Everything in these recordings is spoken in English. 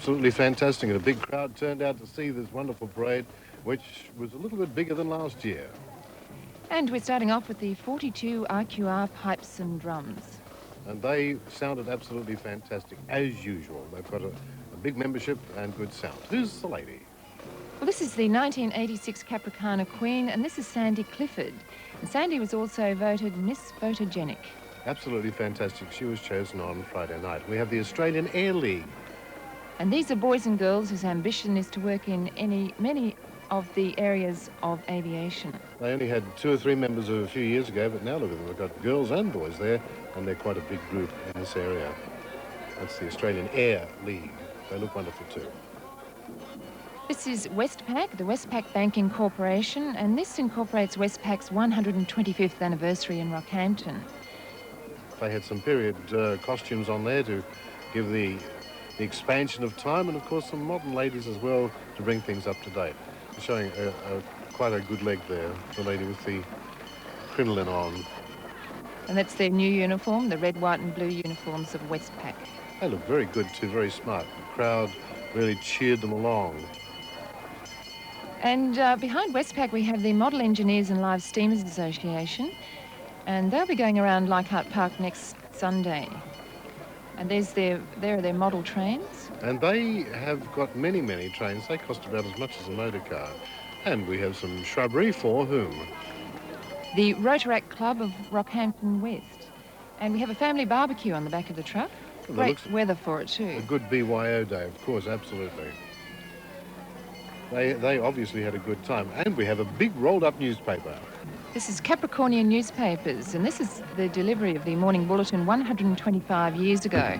absolutely fantastic, and a big crowd turned out to see this wonderful parade, which was a little bit bigger than last year. And we're starting off with the 42 IQR pipes and drums. And they sounded absolutely fantastic, as usual. They've got a big membership and good sound. Who's the lady? Well, this is the 1986 Capricana Queen, and this is Sandy Clifford. And Sandy was also voted Miss Photogenic. Absolutely fantastic. She was chosen on Friday night. We have the Australian Air League. And these are boys and girls whose ambition is to work in many of the areas of aviation. They only had 2 or 3 members a few years ago, but now look at them. We've got girls and boys there, and they're quite a big group in this area. That's the Australian Air League. They look wonderful too. This is Westpac, the Westpac Banking Corporation, and this incorporates Westpac's 125th anniversary in Rockhampton. They had some period costumes on there to give the expansion of time, and of course some modern ladies as well to bring things up to date. Showing quite a good leg there, the lady with the crinoline on. And that's their new uniform, the red, white and blue uniforms of Westpac. They look very good too, very smart. The crowd really cheered them along. And behind Westpac we have the Model Engineers and Live Steamers Association, and they'll be going around Leichhardt Park next Sunday. And there are their model trains. And they have got many, many trains. They cost about as much as a motor car. And we have some shrubbery for whom? The Rotaract Club of Rockhampton West. And we have a family barbecue on the back of the truck. Great weather for it too. A good BYO day, of course, absolutely. They obviously had a good time. And we have a big rolled-up newspaper. This is Capricornian Newspapers, and this is the delivery of the Morning Bulletin 125 years ago.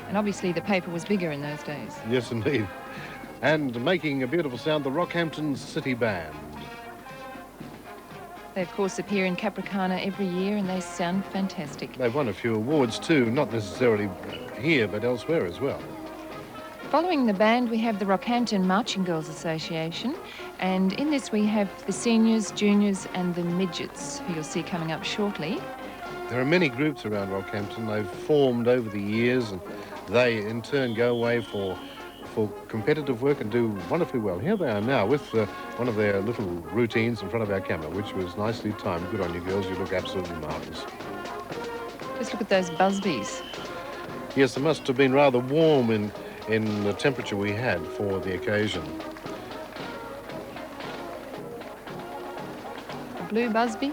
And obviously the paper was bigger in those days. Yes, indeed. And making a beautiful sound, the Rockhampton City Band. They, of course, appear in Capricana every year, and they sound fantastic. They've won a few awards too, not necessarily here, but elsewhere as well. Following the band, we have the Rockhampton Marching Girls Association, and in this we have the seniors, juniors and the midgets, who you'll see coming up shortly. There are many groups around Rockhampton. They've formed over the years, and they in turn go away for competitive work and do wonderfully well. Here they are now with one of their little routines in front of our camera, which was nicely timed. Good on you girls, you look absolutely marvellous. Just look at those busbies. Yes, it must have been rather warm in the temperature we had for the occasion. A blue busby?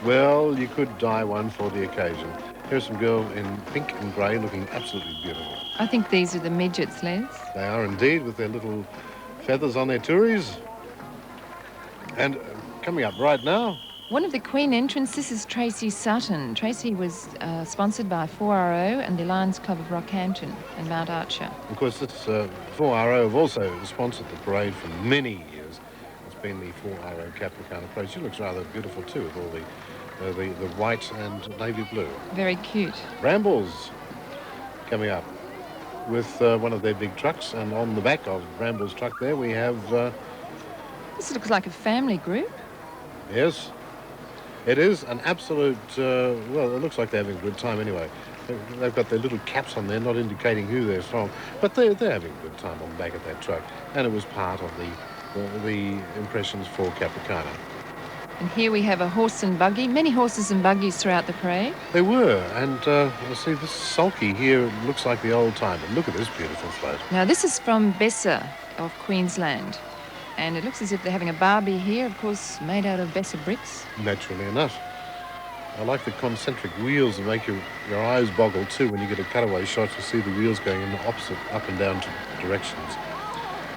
Well, you could dye one for the occasion. Here's some girl in pink and grey looking absolutely beautiful. I think these are the midgets, Les. They are indeed, with their little feathers on their touries. And coming up right now... One of the Queen entrants, this is Tracy Sutton. Tracy was sponsored by 4RO and the Lions Club of Rockhampton and Mount Archer. Of course, this 4RO have also sponsored the parade for many years. It's been the 4RO Capricana parade. She looks rather beautiful too, with all the white and navy blue. Very cute. Brambles coming up with one of their big trucks, and on the back of Brambles' truck there we have... This looks like a family group. Yes. It is an absolute, well, it looks like they're having a good time anyway. They've got their little caps on there, not indicating who they're from, but they're having a good time on the back of that truck. And it was part of the impressions for Capricana. And here we have a horse and buggy, many horses and buggies throughout the parade. They were, and you'll see this sulky here looks like the old time, but look at this beautiful float. Now this is from Bessa of Queensland. And it looks as if they're having a barbie here, of course, made out of Bessa bricks. Naturally enough. I like the concentric wheels that make your eyes boggle too when you get a cutaway shot to see the wheels going in the opposite up and down directions.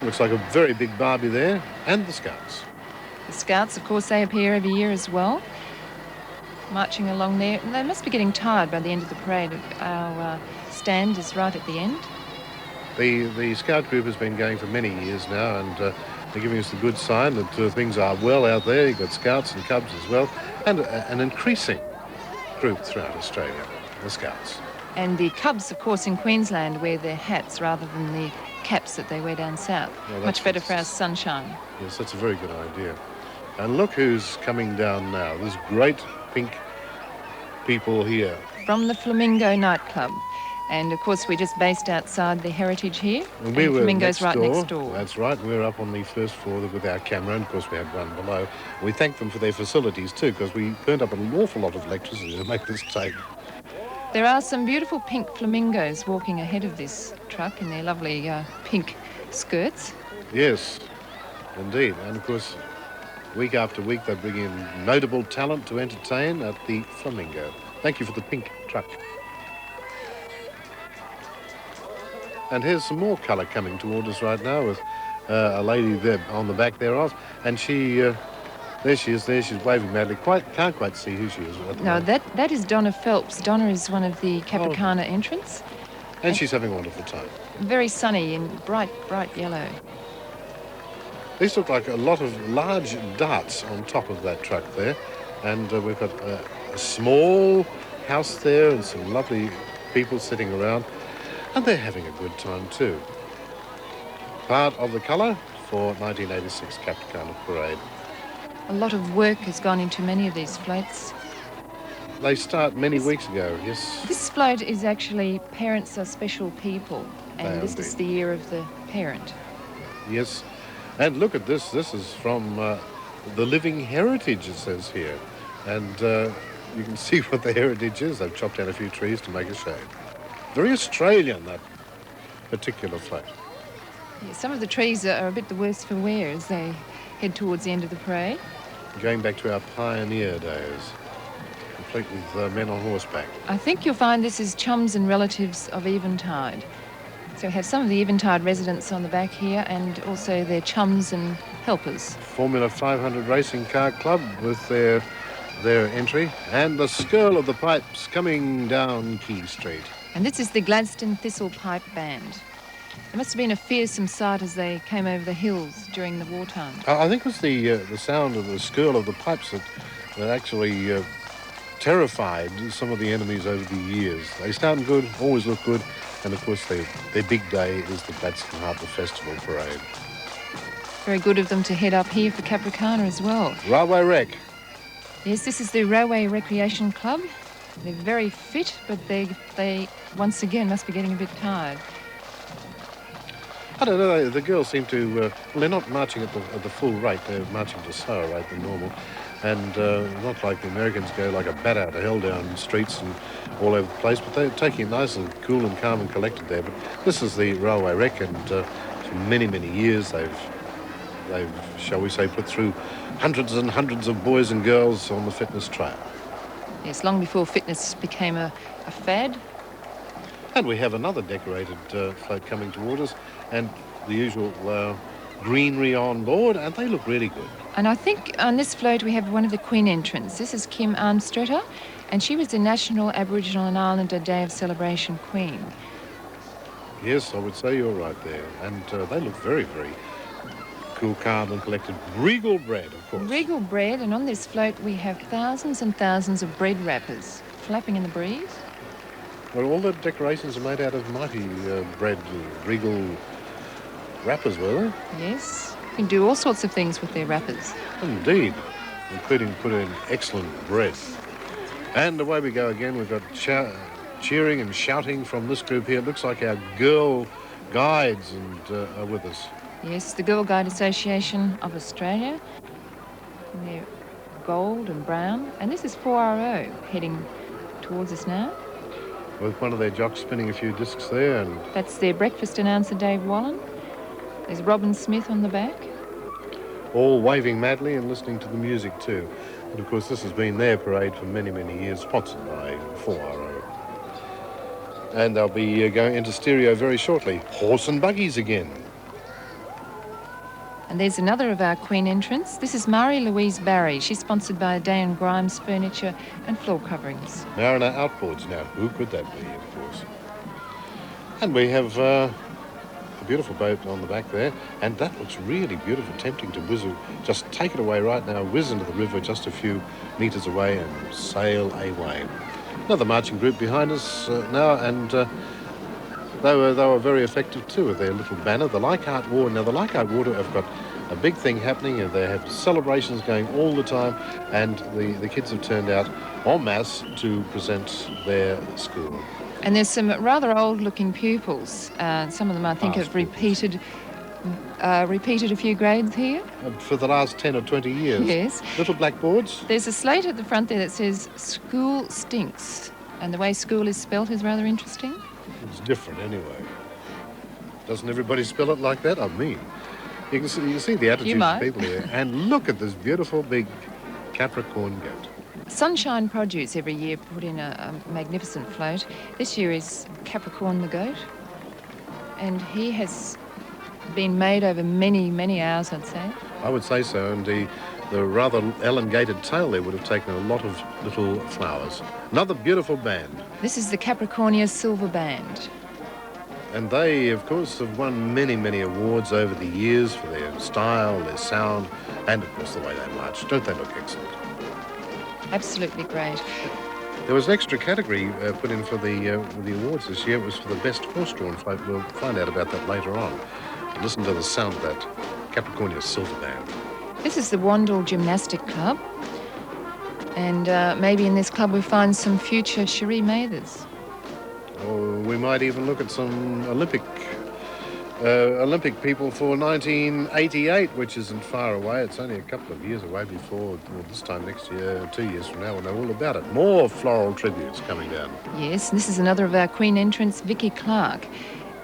Looks like a very big barbie there, and the Scouts. The Scouts, of course, they appear every year as well, marching along there. And they must be getting tired by the end of the parade. Our stand is right at the end. The Scout group has been going for many years now, and they're giving us the good sign that things are well out there. You've got Scouts and Cubs as well, and an increasing group throughout Australia, the Scouts. And the Cubs, of course, in Queensland wear their hats rather than the caps that they wear down south. Well, much better for our sunshine. Yes, that's a very good idea. And look who's coming down now. There's great pink people here. From the Flamingo nightclub. And of course, we're just based outside the heritage here. And we were Flamingo's right next door. That's right. We were up on the first floor with our camera, and of course we had one below. We thanked them for their facilities too, because we burned up an awful lot of electricity to make this tape. There are some beautiful pink flamingos walking ahead of this truck in their lovely pink skirts. Yes, indeed. And of course, week after week they bring in notable talent to entertain at the Flamingo. Thank you for the pink truck. And here's some more colour coming toward us right now with a lady there on the back there of, and she, there she is, she's waving madly. Can't quite see who she is. No, that is Donna Phelps. Donna is one of the Capricana entrants. And she's having a wonderful time. Very sunny and bright yellow. These look like a lot of large darts on top of that truck there, and we've got a small house there and some lovely people sitting around. And they're having a good time too. Part of the colour for 1986 Capricana Parade. A lot of work has gone into many of these floats. They start many weeks ago, yes. This float is actually Parents Are Special People, and this is the year of the parent. Yes, and look at this. This is from the living heritage, it says here. And you can see what the heritage is. They've chopped down a few trees to make a shade. Very Australian, that particular float. Yeah, some of the trees are a bit the worse for wear as they head towards the end of the parade. Going back to our pioneer days, complete with men on horseback. I think you'll find this is chums and relatives of Eventide. So we have some of the Eventide residents on the back here and also their chums and helpers. Formula 500 Racing Car Club with their entry, and the skirl of the pipes coming down Key Street. And this is the Gladstone Thistle Pipe Band. It must have been a fearsome sight as they came over the hills during the wartime. I think it was the sound of the skirl of the pipes that actually terrified some of the enemies over the years. They sound good, always look good, and of course their big day is the Gladstone Harbour Festival Parade. Very good of them to head up here for Capricana as well. Railway Rec. Yes, this is the Railway Recreation Club. They're very fit, but they once again must be getting a bit tired. I don't know, the girls seem to, well, they're not marching at the full rate, they're marching at a slower rate than normal. And not like the Americans go like a bat out of hell down streets and all over the place, but they're taking it nice and cool and calm and collected there. But this is the Railway Rec, and for many, many years they've, shall we say, put through hundreds and hundreds of boys and girls on the fitness trail. Yes, long before fitness became a fad. And we have another decorated float coming toward us, and the usual greenery on board, and they look really good. And I think on this float we have one of the Queen entrants. This is Kim Armstretta, and she was the National Aboriginal and Islander Day of Celebration Queen. Yes, I would say you're right there. And they look very, very cool, calm and collected. Regal bread, of course. Regal bread, and on this float we have thousands and thousands of bread wrappers flapping in the breeze. Well, all the decorations are made out of mighty bread, Regal wrappers, were they? Yes, you can do all sorts of things with their wrappers. Indeed, including put in excellent bread. And away we go again. We've got cheering and shouting from this group here. It looks like our girl guides are with us. Yes, the Girl Guide Association of Australia. And they're gold and brown. And this is 4RO heading towards us now. With one of their jocks spinning a few discs there. And that's their breakfast announcer, Dave Wallen. There's Robin Smith on the back. All waving madly and listening to the music too. And of course this has been their parade for many, many years, sponsored by 4RO. And they'll be going into stereo very shortly. Horse and buggies again. And there's another of our Queen entrants. This is Marie-Louise Barry. She's sponsored by Day and Grimes Furniture and Floor Coverings. Mariner Outboards now. Who could that be, of course? And we have a beautiful boat on the back there. And that looks really beautiful, tempting to whiz. Just take it away right now, whiz into the river just a few metres away and sail away. Another marching group behind us now, and they were very effective too with their little banner, the Leichhardt Ward. Now the Leichhardt Ward have got a big thing happening, and they have celebrations going all the time, and the kids have turned out en masse to present their school. And there's some rather old-looking pupils. Some of them, I think, Past have repeated a few grades here. For the last 10 or 20 years. Yes. Little blackboards. There's a slate at the front there that says "School stinks," and the way "school" is spelt is rather interesting. It's different anyway. Doesn't everybody spell it like that? I mean, you can see the attitudes of people here. And look at this beautiful big Capricorn goat. Sunshine Produce every year put in a magnificent float. This year is Capricorn the goat, and he has been made over many, many hours, I'd say. I would say so, and the rather elongated tail there would have taken a lot of little flowers. Another beautiful band. This is the Capricornia Silver Band. And they, of course, have won many, many awards over the years for their style, their sound, and, of course, the way they march. Don't they look excellent? Absolutely great. There was an extra category put in for the awards this year. It was for the best horse-drawn float. We'll find out about that later on. Listen to the sound of that Capricornia Silver Band. This is the Wandle Gymnastic Club, and maybe in this club we find some future Cherie Mathers. Or we might even look at some Olympic people for 1988, which isn't far away. It's only a couple of years away before this time next year, 2 years from now, we'll know all about it. More floral tributes coming down. Yes, this is another of our Queen entrants, Vicky Clark.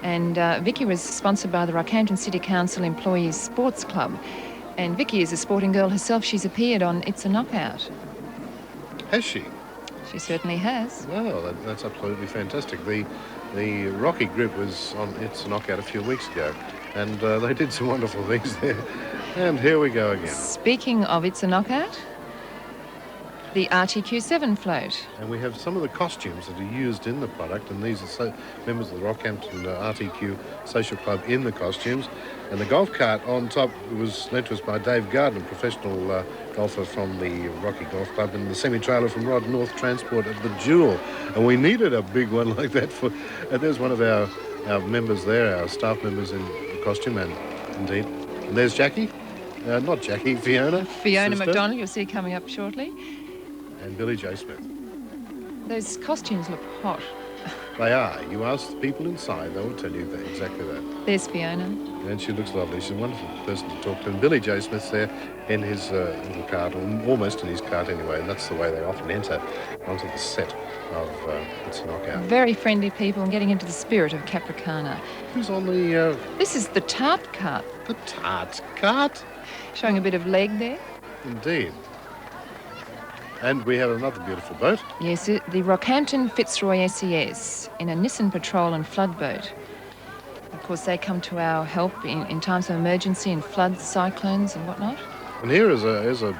And Vicky was sponsored by the Rockhampton City Council Employees Sports Club. And Vicky is a sporting girl herself. She's appeared on It's a Knockout. Has she? She certainly has. Well, that's absolutely fantastic. The Rocky group was on It's a Knockout a few weeks ago, and they did some wonderful things there. And here we go again. Speaking of It's a Knockout, the RTQ7 float. And we have some of the costumes that are used in the product, and these are members of the Rockhampton RTQ Social Club in the costumes. And the golf cart on top was lent to us by Dave Gardner, professional golfer from the Rocky Golf Club, and the semi-trailer from Rod North Transport at the Jewel. And we needed a big one like that for... there's one of our members there, our staff members in costume, and indeed. And there's Jackie. Not Jackie, Fiona. Fiona sister. McDonald, you'll see coming up shortly. And Billy J. Smith. Those costumes look hot. They are. You ask the people inside, they will tell you that, exactly that. There's Fiona. And she looks lovely. She's a wonderful person to talk to. And Billy J. Smith's there in his little cart, or almost in his cart anyway, and that's the way they often enter onto the set of It's a Knockout. Very friendly people and getting into the spirit of Capricana. Who's on the... This is the tart cart. The tart cart? Showing a bit of leg there. Indeed. And we have another beautiful boat. Yes, the Rockhampton Fitzroy SES in a Nissan patrol and flood boat. Of course, they come to our help in times of emergency and floods, cyclones and whatnot. And here is a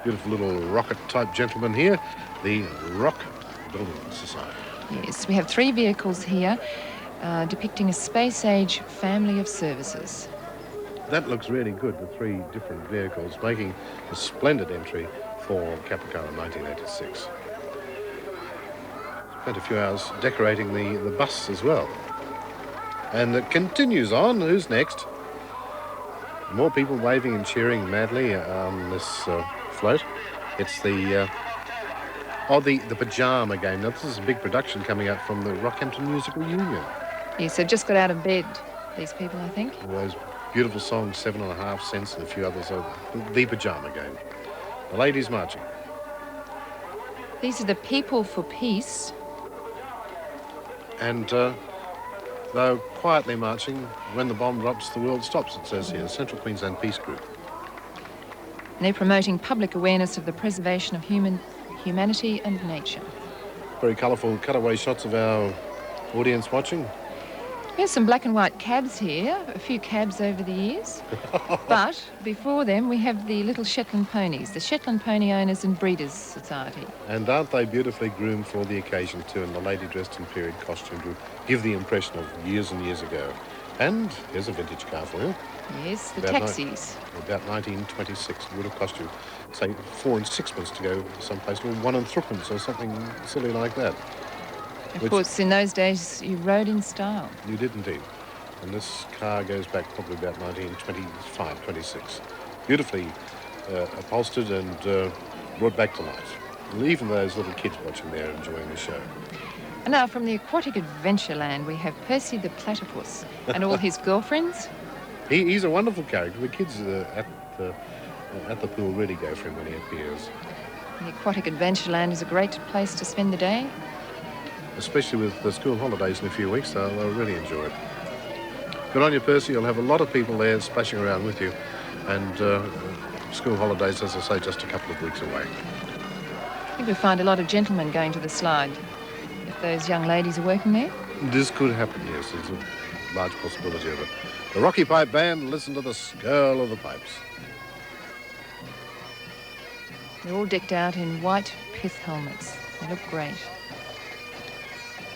beautiful little rocket-type gentleman here, the Rock Building Society. Yes, we have 3 vehicles here depicting a space-age family of services. That looks really good, the 3 different vehicles, making a splendid entry for Capricana 1986. Spent a few hours decorating the bus as well. And it continues on. Who's next? More people waving and cheering madly on this float. It's the Pyjama game. Now, this is a big production coming up from the Rockhampton Musical Union. Yes, they've just got out of bed, these people, I think. Those beautiful songs, 7.5 cents and a few others. The Pyjama game. The ladies marching. These are the People for Peace. And they're quietly marching. When the bomb drops, the world stops, it says here. Central Queensland Peace Group. And they're promoting public awareness of the preservation of humanity and nature. Very colourful cutaway shots of our audience watching. There's some black and white cabs here, a few cabs over the years. But before them, we have the little Shetland ponies, the Shetland Pony Owners and Breeders Society. And aren't they beautifully groomed for the occasion too, and the lady dressed in period costume to give the impression of years and years ago. And here's a vintage car for you. Yes, the taxis. About 1926. It would have cost you, say, 4 and 6pence to go someplace, or 1 and 3pence or something silly like that. Of course, in those days, you rode in style. You did indeed. And this car goes back probably about 1925, 26. Beautifully upholstered and brought back to life. And even those little kids watching there enjoying the show. And now from the aquatic adventureland, we have Percy the platypus and all his girlfriends. He's a wonderful character. The kids at the pool really go for him when he appears. The aquatic adventureland is a great place to spend the day. Especially with the school holidays in a few weeks, they'll really enjoy it. Good on you, Percy. You'll have a lot of people there splashing around with you. And school holidays, as I say, just a couple of weeks away. I think we find a lot of gentlemen going to the slide. If those young ladies are working there. This could happen, yes. There's a large possibility of it. The Rocky Pipe Band, listen to the skirl of the pipes. They're all decked out in white pith helmets. They look great.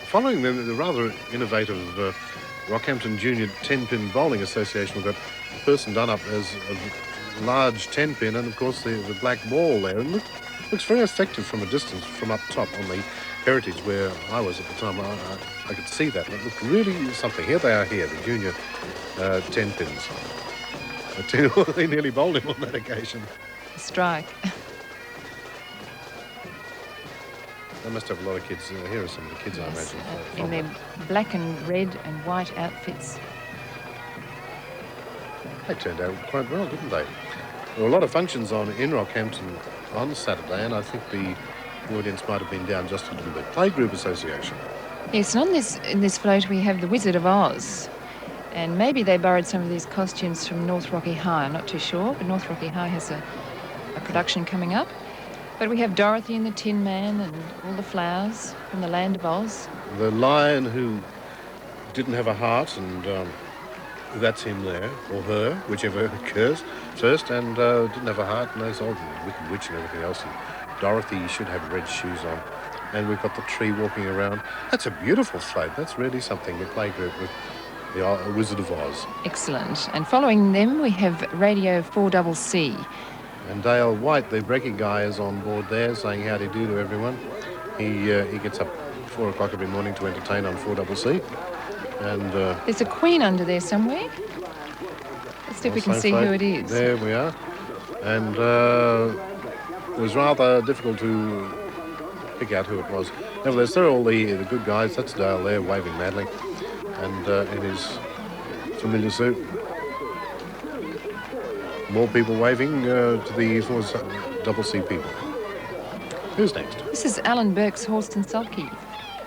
Following the rather innovative Rockhampton Junior 10-pin Bowling Association, we've got a person done up as a large 10-pin and, of course, the black ball there. And looks very effective from a distance from up top on the Heritage where I was at the time. I could see that. It looked really something. Here they are here, the junior 10-pins. They nearly bowled him on that occasion. A strike. They must have a lot of kids. Here are some of the kids, Yes, I imagine. in their black and red and white outfits. They turned out quite well, didn't they? There were a lot of functions on in Rockhampton on Saturday, and I think the audience might have been down just a little bit. Playgroup Association. Yes, and in this float we have the Wizard of Oz. And maybe they borrowed some of these costumes from North Rocky High. I'm not too sure, but North Rocky High has a production coming up. But we have Dorothy and the Tin Man and all the flowers from the Land of Oz. The lion who didn't have a heart, and that's him there, or her, whichever occurs first, and didn't have a heart, and those old Wicked Witch and everything else. And Dorothy should have red shoes on. And we've got the tree walking around. That's a beautiful float. That's really something, the playgroup with the Wizard of Oz. Excellent. And following them, we have Radio 4CC. And Dale White, the breaking guy, is on board there saying howdy do to everyone. He gets up 4 o'clock every morning to entertain on 4CC. And there's a queen under there somewhere. Let's see if we can see who it is. There we are. And it was rather difficult to pick out who it was. Nevertheless, they're all the good guys. That's Dale there, waving madly. And in his familiar suit. More people waving to the 4CC people. Who's next? This is Alan Burke's Horse and Sulky.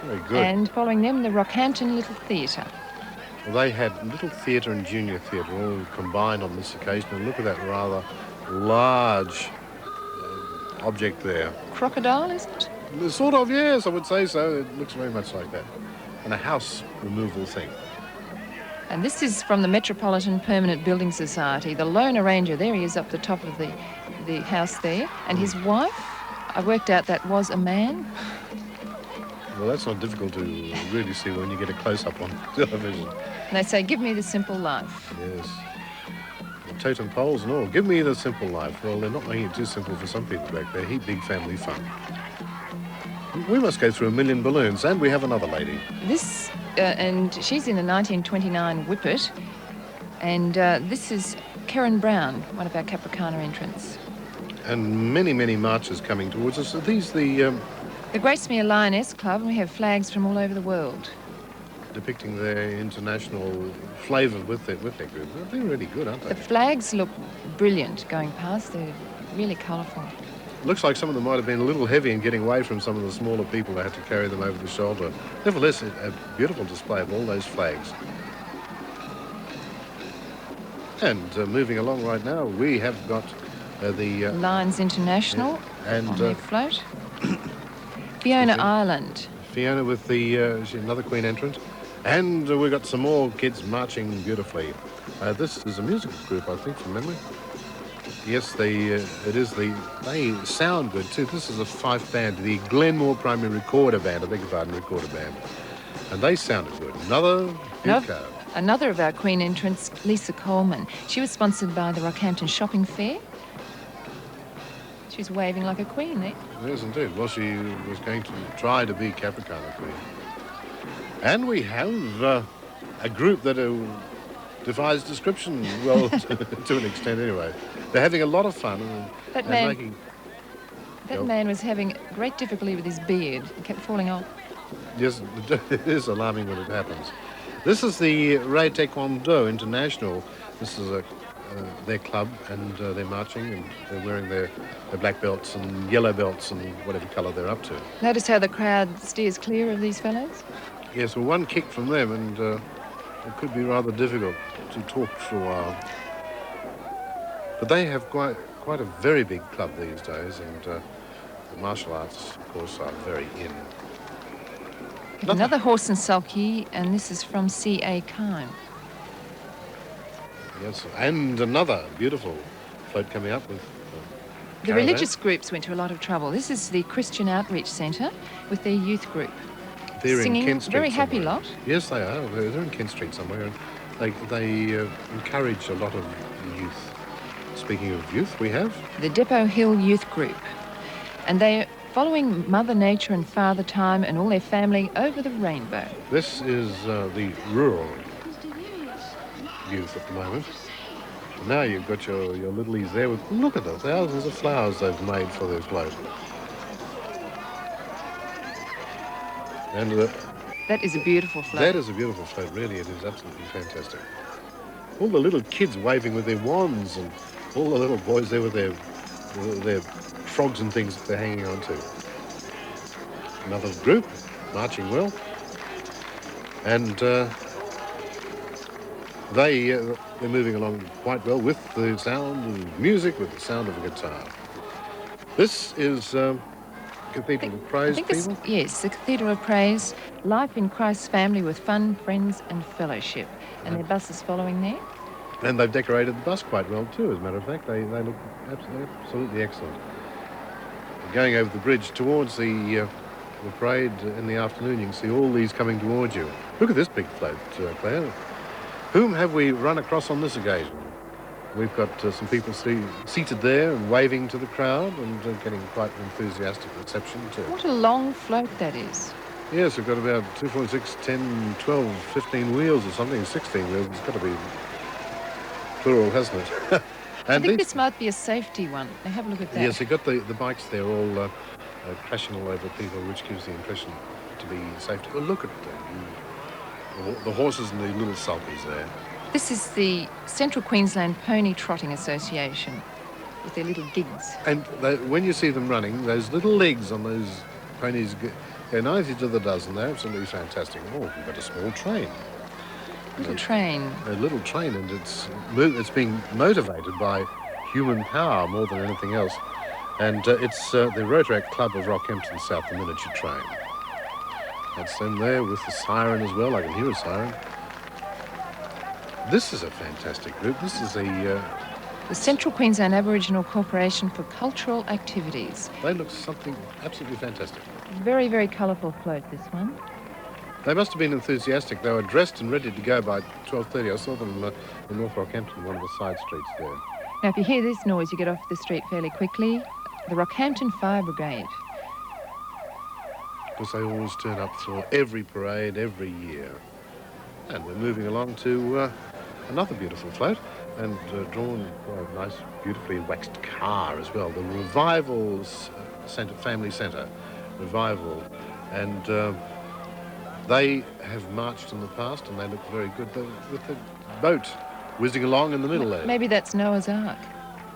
Very good. And following them, the Rockhampton Little Theatre. Well, they had Little Theatre and Junior Theatre all combined on this occasion. And look at that rather large object there. Crocodile, is it? Sort of, yes, I would say so. It looks very much like that. And a house removal thing. And this is from the Metropolitan Permanent Building Society. The lone arranger, there he is up the top of the house there. And his wife, I worked out that was a man. Well, that's not difficult to really see when you get a close-up on television. And they say, give me the simple life. Yes. The totem poles and all. Give me the simple life. Well, they're not making it too simple for some people back there. Big family fun. We must go through a million balloons, and we have another lady. This, and she's in a 1929 Whippet, and this is Karen Brown, one of our Capricana entrants. And many, many marches coming towards us. Are these the Gracemere Lioness Club, and we have flags from all over the world. Depicting their international flavour with their group. They're really good, aren't they? The flags look brilliant going past. They're really colourful. Looks like some of them might have been a little heavy in getting away from some of the smaller people that had to carry them over the shoulder. Nevertheless, a beautiful display of all those flags. And moving along right now, we have got the... Lions International and on their float. Fiona Ireland. Fiona with the... she's another Queen entrant. And we've got some more kids marching beautifully. This is a musical group, I think, from memory. Yes, they sound good too. This is a fife band, the Glenmore Primary Recorder Band, I beg your pardon, recorder band. And they sounded good. Another of our Queen entrants, Lisa Coleman. She was sponsored by the Rockhampton Shopping Fair. She's waving like a queen there. Yes, indeed. Well, she was going to try to be Capricana Queen. And we have a group that defies description, well, to an extent anyway. They're having a lot of fun. That man was having great difficulty with his beard. It kept falling off. Yes, it is alarming when it happens. This is the Ray Taekwondo International. This is their club, and they're marching, and they're wearing their black belts and yellow belts and whatever colour they're up to. Notice how the crowd steers clear of these fellows? Yes, well, one kick from them, and it could be rather difficult to talk for a while. But they have quite a very big club these days, and the martial arts, of course, are very in. Another horse and sulky, and this is from C.A. Kime. Yes, and another beautiful float coming up with The caravan. religious groups went to a lot of trouble. This is the Christian Outreach Centre with their youth group. They're Singing, in Kent Street very happy somewhere. lot. Yes, they are. They're in Kent Street somewhere, and they encourage a lot of youth. Speaking of youth, we have The Depot Hill Youth Group. And they're following Mother Nature and Father Time and all their family over the rainbow. this is the rural youth at the moment. And now you've got your littlies there with, look at the thousands of flowers they've made for their float. And That is a beautiful float. that is a beautiful float, really. It is absolutely fantastic. All the little kids waving with their wands, and all the little boys there with their frogs and things that they're hanging on to. Another group marching well, and they're moving along quite well with the sound of music, with the sound of a guitar. This is Cathedral of Praise, people. Yes, the Cathedral of Praise, life in Christ's family with fun, friends and fellowship. And their bus is following there. And they've decorated the bus quite well too, as a matter of fact. They look absolutely excellent. Going over the bridge towards the parade in the afternoon, you can see all these coming towards you. Look at this big float, Claire. Whom have we run across on this occasion? We've got some people seated there and waving to the crowd and getting quite an enthusiastic reception too. What a long float that is. Yes, we've got about 2, 4, 6, 10, 12, 15 wheels or something, 16 wheels. It's got to be plural, hasn't it? I think this might be a safety one. Now have a look at that. Yes, you've got the bikes there all crashing all over people, which gives the impression to be safe. Oh, look at the horses and the little sulkies there. This is the Central Queensland Pony Trotting Association with their little gigs. And when you see them running, those little legs on those ponies go 90 to the dozen. They're absolutely fantastic. Oh, we've got a small train. Little train. A little train, and it's being motivated by human power more than anything else. And it's the Rotaract Club of Rockhampton South, the miniature train. That's them there with the siren as well. I can hear a siren. This is a fantastic group. This is the Central Queensland Aboriginal Corporation for Cultural Activities. They look something absolutely fantastic. Very, very colourful float, this one. They must have been enthusiastic. They were dressed and ready to go by 12:30. I saw them in North Rockhampton, one of the side streets there. Now, if you hear this noise, you get off the street fairly quickly. The Rockhampton Fire Brigade. Because they always turn up for every parade, every year. And we're moving along to another beautiful float, and drawn by a nice, beautifully waxed car as well. The Revival's Family Centre, Revival. And they have marched in the past, and they look very good with the boat whizzing along in the middle there. Maybe that's Noah's Ark.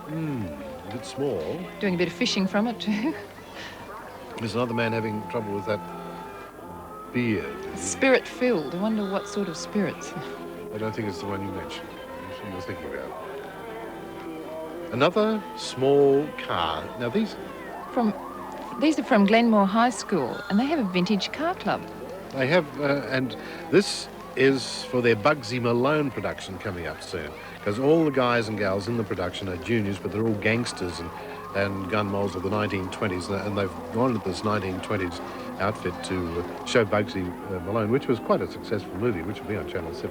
A bit small. Doing a bit of fishing from it too. There's another man having trouble with that beard. Spirit-filled. I wonder what sort of spirits. I don't think it's the one you mentioned. It's what you're thinking about. Another small car. Now these are from Glenmore High School, and they have a vintage car club. They have, and this is for their Bugsy Malone production coming up soon. Because all the guys and gals in the production are juniors, but they're all gangsters and gun moles of the 1920s, and they've gone to this 1920s outfit to show Bugsy Malone, which was quite a successful movie, which will be on Channel 7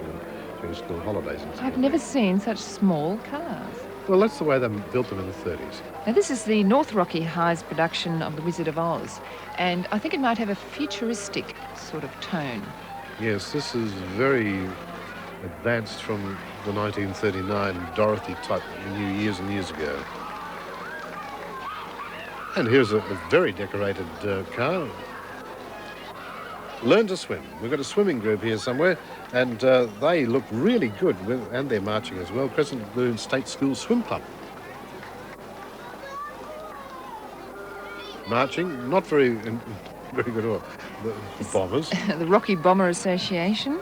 during school holidays and stuff. I've never seen such small cars. Well, that's the way they built them in the 30s. Now, this is the North Rocky High's production of The Wizard of Oz, and I think it might have a futuristic sort of tone. Yes, this is very advanced from the 1939 Dorothy type we knew years and years ago. And here's a very decorated car. learn to swim. We've got a swimming group here somewhere, and they look really good, and they're marching as well. Crescent Lagoon State School Swim Club. Marching, not very good at all. The Bombers. The Rocky Bomber Association.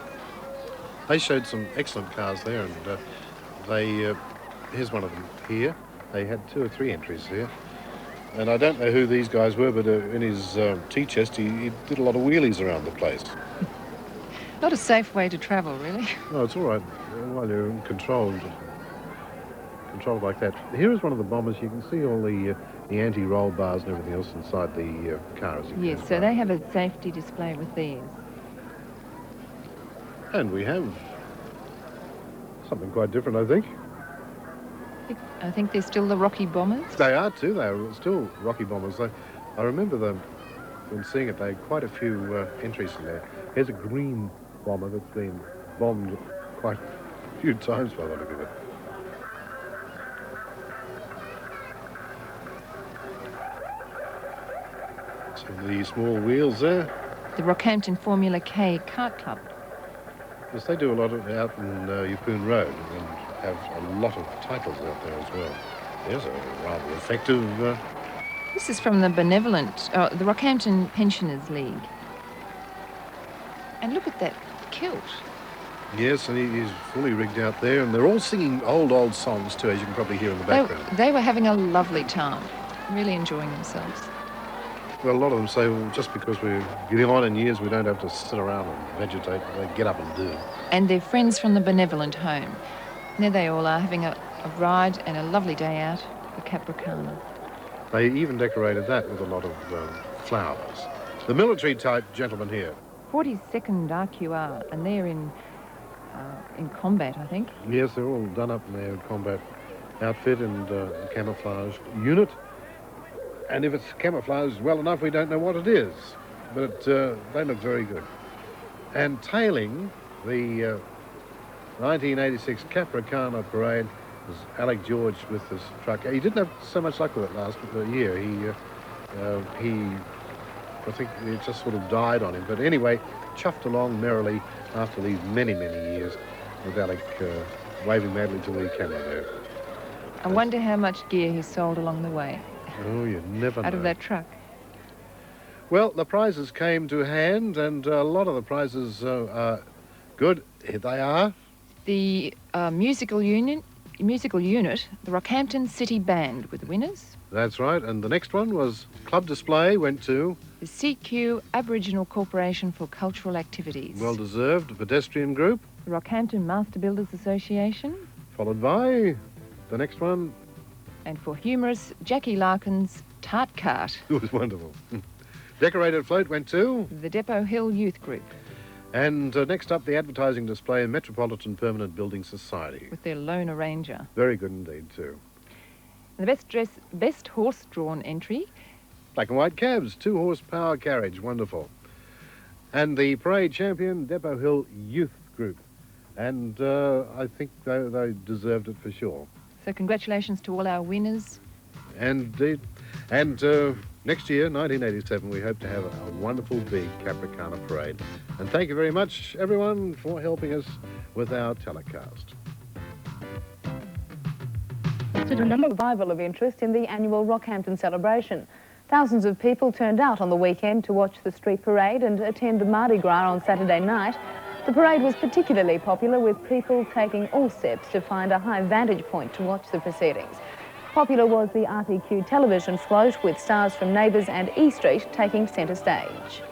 They showed some excellent cars there, and here's one of them here. They had 2 or 3 entries here. And I don't know who these guys were, but in his tea chest, he did a lot of wheelies around the place. Not a safe way to travel, really. No, it's all right while you're controlled like that. Here is one of the Bombers. You can see all the anti-roll bars and everything else inside the car. Yes, so they have a safety display with these. And we have something quite different, I think. I think they're still the Rocky Bombers. They are too. They are still Rocky Bombers. I remember them when seeing it. They had quite a few entries in there. Here's a green bomber that's been bombed quite a few times by the look of it. Some of the small wheels there. The Rockhampton Formula K Kart Club. Yes, they do a lot of out in Yeppoon Road and have a lot of titles out there as well. There's a rather effective... This is from the the Rockhampton Pensioners League. And look at that kilt. Yes, and he's fully rigged out there, and they're all singing old songs too, as you can probably hear in the background. They were having a lovely time, really enjoying themselves. Well, a lot of them say, well, just because we're getting on in years, we don't have to sit around and vegetate. They get up and do. And they're friends from the benevolent home. And there they all are, having a ride and a lovely day out for Capricana. They even decorated that with a lot of flowers. The military-type gentleman here. 42nd RQR, and they're in combat, I think. Yes, they're all done up in their combat outfit and camouflage unit. And if it's camouflaged well enough, we don't know what it is. But they look very good. And tailing the 1986 Capricana parade was Alec George with his truck. He didn't have so much luck with it last year. I think it just sort of died on him. But anyway, chuffed along merrily after these many, many years with Alec waving madly to the camera there. I wonder how much gear he sold along the way. Oh, you never know. Out of that truck. Well, the prizes came to hand, and a lot of the prizes are good. Here they are. The musical unit, the Rockhampton City Band, were the winners. That's right, and the next one was Club Display, went to... The CQ Aboriginal Corporation for Cultural Activities. Well deserved, pedestrian group. The Rockhampton Master Builders Association. Followed by the next one. And for humorous Jackie Larkin's Tart Cart. It was wonderful. Decorated float went to... The Depot Hill Youth Group. And next up, the advertising display in Metropolitan Permanent Building Society. With their Lone Arranger. Very good indeed, too. And the best horse-drawn entry. Black and white cabs, 2-horsepower carriage, wonderful. And the parade champion, Depot Hill Youth Group. And I think they deserved it for sure. So congratulations to all our winners. And next year, 1987, we hope to have a wonderful big Capricana parade. And thank you very much, everyone, for helping us with our telecast. To a number revival of interest in the annual Rockhampton celebration. Thousands of people turned out on the weekend to watch the street parade and attend Mardi Gras on Saturday night. The parade was particularly popular, with people taking all steps to find a high vantage point to watch the proceedings. Popular was the RTQ television float, with stars from Neighbours and E Street taking centre stage.